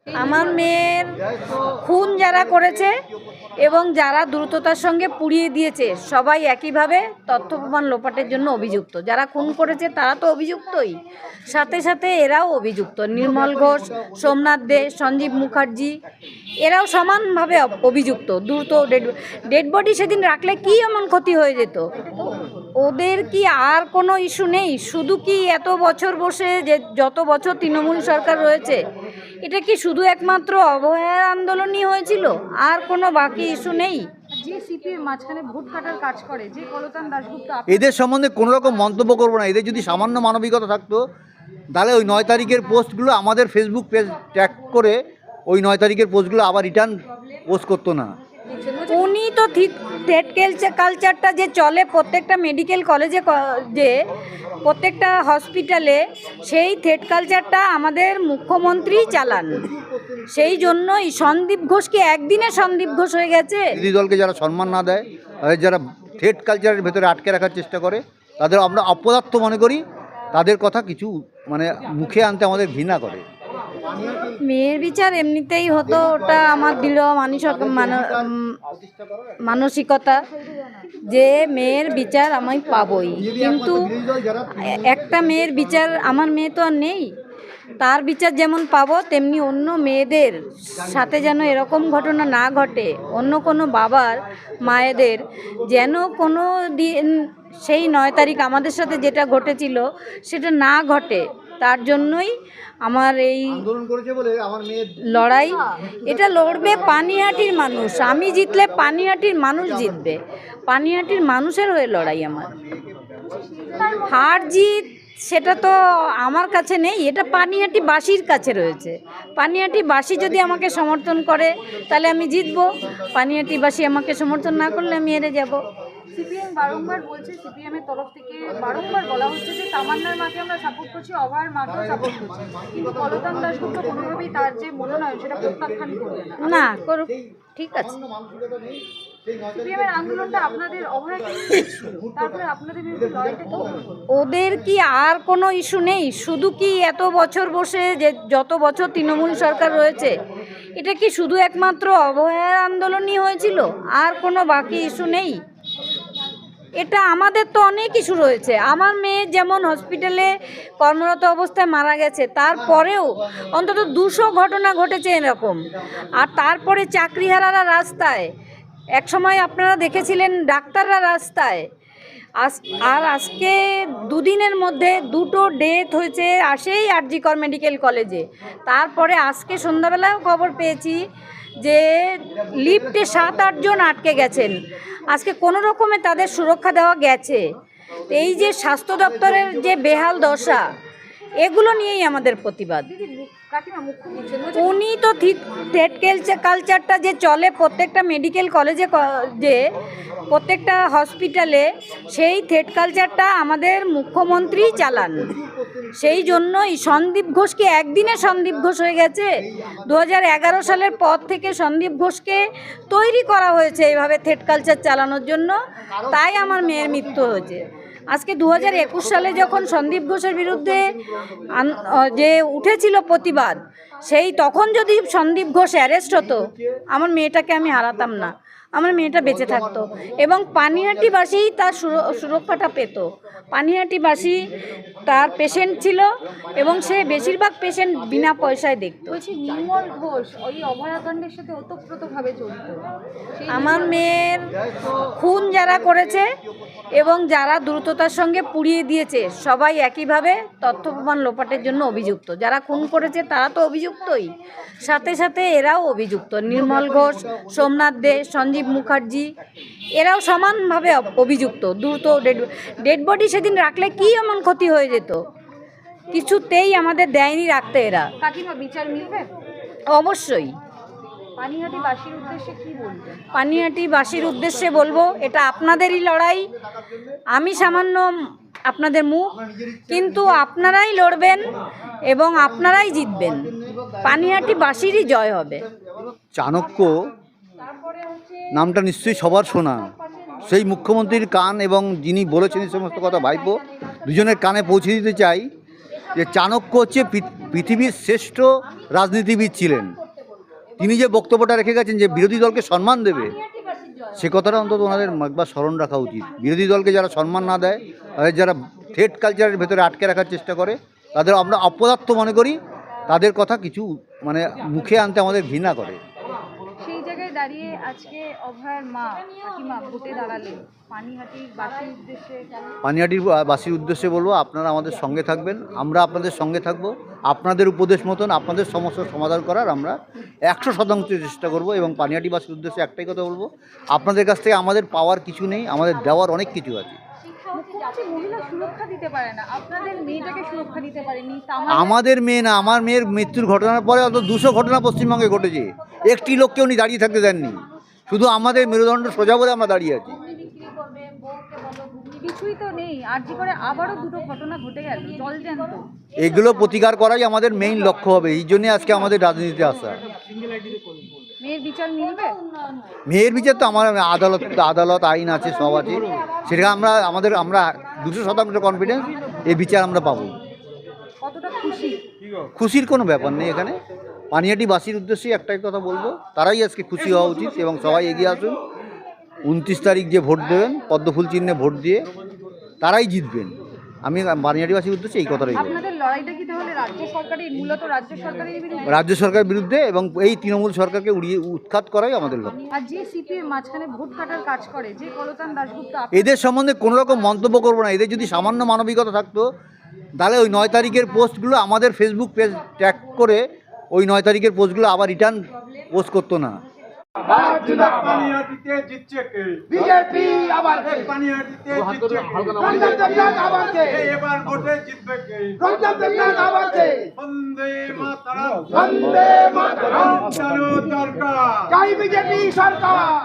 আমার মেয়ের খুন যারা করেছে এবং যারা দ্রুততার সঙ্গে পুড়িয়ে দিয়েছে সবাই একইভাবে তথ্য প্রমাণ লোপাটের জন্য অভিযুক্ত। যারা খুন করেছে তারা তো অভিযুক্তই, সাথে সাথে এরাও অভিযুক্ত। নির্মল ঘোষ, সোমনাথ দে, সঞ্জীব মুখার্জি এরাও সমানভাবে অভিযুক্ত। দ্রুত ডেড বডি সেদিন রাখলে কি এমন ক্ষতি হয়ে যেত? ওদের কি আর কোনো ইস্যু নেই? শুধু কি এত বছর বসে যে যত বছর তৃণমূল সরকার রয়েছে এটা কি শুধু একমাত্র অভয়ার আন্দোলনই হয়েছিল? আর কোনো বাকি ইস্যু নেই? যে সিপিএম মাঝখানে ভোট কাটার কাজ করে, যে কলতান দাশগুপ্ত, এদের সম্বন্ধে কোনো রকম মন্তব্য করবো না। এদের যদি সামান্য মানবিকতা থাকতো তাহলে ওই 9 তারিখের পোস্টগুলো আমাদের ফেসবুক পেজ ট্যাগ করে ওই 9 তারিখের পোস্টগুলো আবার রিটার্ন পোস্ট করতো না। উনি তো থ্রেড কালচারটা যে চলে প্রত্যেকটা মেডিকেল কলেজে, যে প্রত্যেকটা হসপিটালে, সেই থ্রেড কালচারটা আমাদের মুখ্যমন্ত্রী চালান। সেই জন্যই সন্দীপ ঘোষ কি একদিনে সন্দীপ ঘোষ হয়ে গেছে? বিরোধী দলকে যারা সম্মান না দেয়, তাদের যারা থ্রেড কালচারের ভেতরে আটকে রাখার চেষ্টা করে, তাদের আমরা অপদার্থ মনে করি। তাদের কথা কিছু মানে মুখে আনতে আমাদের ঘৃণা করে। মেয়ের বিচার এমনিতেই হতো, ওটা আমার দৃঢ় মানসিকতা যে মেয়ের বিচার আমি পাবই। কিন্তু একটা মেয়ের বিচার, আমার মেয়ে তো আর নেই, তার বিচার যেমন পাবো তেমনি অন্য মেয়েদের সাথে যেন এরকম ঘটনা না ঘটে। অন্য কোনো বাবার মায়েদের যেন কোনো দিন সেই 9 তারিখ আমাদের সাথে যেটা ঘটেছিল সেটা না ঘটে, তার জন্যই আমার এই লড়াই। এটা লড়বে পানিহাটির মানুষ। আমি জিতলে পানিহাটির মানুষ জিতবে। পানিহাটির মানুষের হয়ে লড়াই আমার। হার জিত সেটা তো আমার কাছে নেই, এটা পানিহাটিবাসীর কাছে রয়েছে। পানিহাটিবাসী যদি আমাকে সমর্থন করে তাহলে আমি জিতবো। পানিহাটিবাসী আমাকে সমর্থন না করলে আমি হেরে যাব। সিপিএম বারংবার বলছে, সিপিএম এর তরফ থেকে বারংবার বলা হচ্ছে যে তামান্নার মাকে আমরা সাপোর্ট করছি, অভয়ার মাকেও সাপোর্ট করছি, কিন্তু কলতান দাশগুপ্ত কোনোভাবেই তার যে মনোনয়ন সেটা প্রত্যাখ্যান করবে না। না করুক, ঠিক আছে। সিপিএম এর আন্দোলনটা আপনাদের অভয়াকে তারপরে আপনাদের বিরুদ্ধে লড়াইটা কি? ওদের কি আর কোনো ইস্যু নেই? শুধু কি এত বছর বসে যে যত বছর তৃণমূল সরকার রয়েছে এটা কি শুধু একমাত্র অভয়ার আন্দোলনই হয়েছিল? আর কোনো বাকি ইস্যু নেই? এটা আমাদের তো অনেক ইস্যু রয়েছে। আমার মেয়ে যেমন হসপিটালে কর্মরত অবস্থায় মারা গেছে, তারপরেও অন্তত 200 ঘটনা ঘটেছে এরকম। আর তারপরে চাকরিহারারা রাস্তায়, একসময় আপনারা দেখেছিলেন ডাক্তাররা রাস্তায়। আর আজকে দুদিনের মধ্যে 2টো ডেথ হয়েছে আসেই আরজিকর মেডিকেল কলেজে। তারপরে আজকে সন্ধ্যাবেলাও খবর পেয়েছি যে লিফটে 7-8 জন আটকে গেছেন। আজকে কোনো রকমে তাদের সুরক্ষা দেওয়া গেছে। এই যে স্বাস্থ্য দপ্তরের যে বেহাল দশা, এগুলো নিয়েই আমাদের প্রতিবাদ। উনি তো থ্রেড কালচারটা যে চলে প্রত্যেকটা মেডিকেল কলেজে, যে প্রত্যেকটা হসপিটালে, সেই থ্রেড কালচারটা আমাদের মুখ্যমন্ত্রী চালান। সেই জন্যই সন্দীপ ঘোষ কি একদিনে সন্দীপ ঘোষ হয়ে গেছে? 2011 সালের পর থেকে সন্দীপ ঘোষকে তৈরি করা হয়েছে এইভাবে থ্রেড কালচার চালানোর জন্য, তাই আমার মেয়ের মৃত্যু হয়েছে। আজকে 2021 সালে যখন সন্দীপ ঘোষের বিরুদ্ধে যে উঠেছিল প্রতিবাদ, সেই তখন যদি সন্দীপ ঘোষ অ্যারেস্ট হতো আমার মেয়েটাকে আমি হারাতাম না, আমার মেয়েটা বেঁচে থাকতো এবং পানিহাটিবাসী তার সুরক্ষাটা পেত। পানিহাটিবাসী তার পেশেন্ট ছিল এবং সে বেশিরভাগ পেশেন্ট বিনা পয়সায় দেখত। বলছি নির্মল ঘোষ ওই অভয়াকাণ্ডের সাথে ওতপ্রোতভাবে জড়িত। আমার মেয়ের খুন যারা করেছে এবং যারা দ্রুততার সঙ্গে পুড়িয়ে দিয়েছে সবাই একইভাবে তথ্য প্রমাণ লোপাটের জন্য অভিযুক্ত। যারা খুন করেছে তারা তো অভিযুক্তই, সাথে সাথে এরাও অভিযুক্ত। নির্মল ঘোষ, সোমনাথ দে, সঞ্জীব মুখার্জি এরাও সমানভাবে অভিযুক্ত। দ্রুত ডেড বডি সেদিন রাখলে কি এমন ক্ষতি হয়ে যেত? কিছুতেই আমাদের দেয়নি রাখতে এরা। কাকিমা বিচার মিলবে? অবশ্যই। পানিহাটিবাসীর উদ্দেশ্যে কি বলবেন? পানিহাটিবাসীর উদ্দেশ্যে বলবো, এটা আপনাদেরই লড়াই। আমি সামান্য আপনাদের মুখ, কিন্তু আপনারাই লড়বেন এবং আপনারাই জিতবেন। পানিহাটিবাসীরই জয় হবে। চাণক্য নামটা নিশ্চয়ই সবার শোনা। সেই মুখ্যমন্ত্রীর কান এবং যিনি বলেছেন এই সমস্ত কথা ভাইপো, দুজনের কানে পৌঁছে দিতে চাই যে চাণক্য হচ্ছে পৃথিবীর শ্রেষ্ঠ রাজনীতিবিদ ছিলেন। তিনি যে বক্তব্যটা রেখে গেছেন যে বিরোধী দলকে সম্মান দেবে, সে কথাটা অন্তত ওনাদের একবার স্মরণ রাখা উচিত। বিরোধী দলকে যারা সম্মান না দেয়, তাদের যারা থ্রেড কালচারের ভেতরে আটকে রাখার চেষ্টা করে, তাদের আমরা অপদার্থ মনে করি, তাদের কথা কিছু মানে মুখে আনতে আমাদের ঘৃণা করে। সেই জায়গায় দাঁড়িয়ে আজকে অভয়ার মা কাকিমা ভোটে দাঁড়ালেন পানিহাটির বাসীর উদ্দেশ্যে। পানিহাটির বাসীর উদ্দেশ্যে বলবো, আপনারা আমাদের সঙ্গে থাকবেন, আমরা আপনাদের সঙ্গে থাকবো। আপনাদের উপদেশ মতন আপনাদের সমস্যার সমাধান করার আমরা 100% চেষ্টা করব। এবং পানিহাটিবাসীর উদ্দেশ্যে একটাই কথা বলবো, আপনাদের কাছ থেকে আমাদের পাওয়ার কিছু নেই, আমাদের দেওয়ার অনেক কিছু আছে। মুখ্যমন্ত্রী মহিলা সুরক্ষা দিতে পারে না, আপনাদের মেয়েটাকে সুরক্ষা দিতে পারেনি। আমাদের মেয়ে না, আমার মেয়ের মৃত্যুর ঘটনার পরে অত 200 ঘটনা পশ্চিমবঙ্গে ঘটেছে, একটি লোককে উনি দাঁড়িয়ে থাকতে দেননি। শুধু আমাদের মেরুদণ্ড সোজা বলে আমরা দাঁড়িয়ে আছি। কিছুই তো নেই, আরজি করে আবারও দুটো ঘটনা ঘটে গেল, জল জ্যান্ত। এগুলো প্রতিকার করাই আমাদের মেইন লক্ষ্য হবে, এই জন্যে আজকে আমাদের রাজনীতিতে আসা। মেয়ের বিচার মিলবে? মেয়ের বিচার তো আমার আদালত আইন আছে, সব আছে, সেটা আমরা 200% কনফিডেন্স এই বিচার আমরা পাবো। কতটা খুশি? খুশির কোনো ব্যাপার নেই এখানে। পানিহাটিবাসীর উদ্দেশ্যে একটাই কথা বলবো, তারাই আজকে খুশি হওয়া উচিত এবং সবাই এগিয়ে আসুন। 29 তারিখ যে ভোট দেবেন, পদ্মফুল চিহ্নে ভোট দিয়ে তারাই জিতবেন। আমি পানিহাটিবাসীর উদ্দেশ্যে এই কথাটাই বলবো। আপনাদের লড়াইটা কি তাহলে মূলত রাজ্য সরকারের বিরুদ্ধে? রাজ্য সরকারের বিরুদ্ধে এবং এই তৃণমূল সরকারকে উৎখাত করাই আমাদের লক্ষ্য। আর যে সিপিএম মাঝখানে ভোট কাটার কাজ করে, যে কলতান দাশগুপ্ত, এদের সম্বন্ধে কোনো রকম মন্তব্য করবো না। এদের যদি সামান্য মানবিকতা থাকতো, তাহলে ওই 9 তারিখের পোস্টগুলো আমাদের ফেসবুক পেজ ট্যাগ করে ওই 9 তারিখের পোস্টগুলো আবার রিটার্ন পোস্ট করতো না। পানিহাটিতে জিতছে কে? বিজেপি। আবার পানিহাটিতে জিতছে কে? রঞ্জন দেবনাথ। আবার কে? এবার ভোটে জিতবে কে? রঞ্জন দেবনাথ। আবার কে? বন্দে মাতরম। বন্দে মাতরম। চালু দরকার। জয় বিজেপি সরকার।